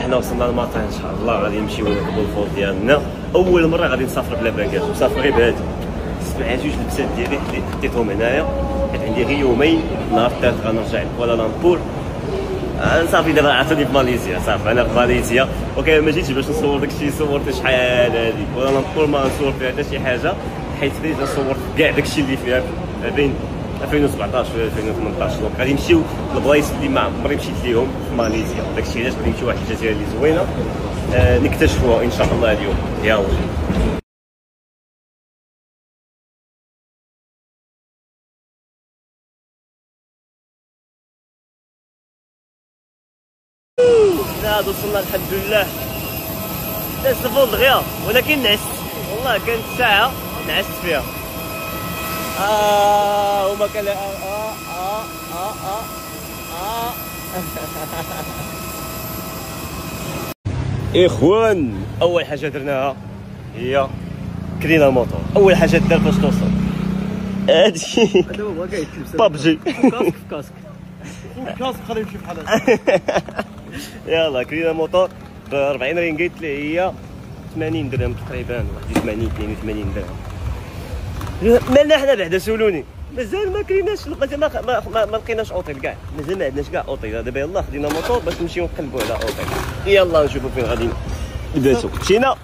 حنا وصلنا للمطار ان شاء الله غادي نمشيو نركبوا الفول ديالنا. اول مره غادي نسافر بلا باكاج، مسافر غير بهادي. معايا جوج لبسات ديالي حطيتهم هنايا حيت عندي غير يومين. النهار الثالث غنرجع لكوالالمبور. صافي دابا عاوتاني في ماليزيا. صافي انا في ماليزيا اوكي. ما جيتش باش نصور داكشي صورت شحال هادي كوالالمبور ما نصور فيها حتى شي حاجه حيت بديت نصور كاع داكشي اللي فيها بين 2017 و 2018. دونك غادي نمشيو لبلايص اللي ما عمري مشيت ليهم في ماليزيا. داكشي علاش غادي نمشيو واحد الجزيره اللي زوينه نكتشفوها ان شاء الله اليوم. يلا هذا وصلنا الحمد لله. دازت الفول دغيا ولكن نعست والله. كانت ساعة نعست فيها. وما كان اخوان اول حاجة درناها هي كرينا الموتور. اول حاجة دار باش توصل هادشي بابجي كاسك خليه يمشي بحال هكا. يلا كرينا الموتور ب 40 رينجيت اللي هي 80 درهم تقريبا، 81 82 درهم. مالنا حنا بعدا سولوني مازال ما كريناش ما لقيناش اوطيل كاع. مازال ما عندناش كاع اوطيل. دابا يلاه خدينا موتور باش نمشيو نقلبوا على اوطيل. يلا نشوفوا فين غادي نباتوا. مشينا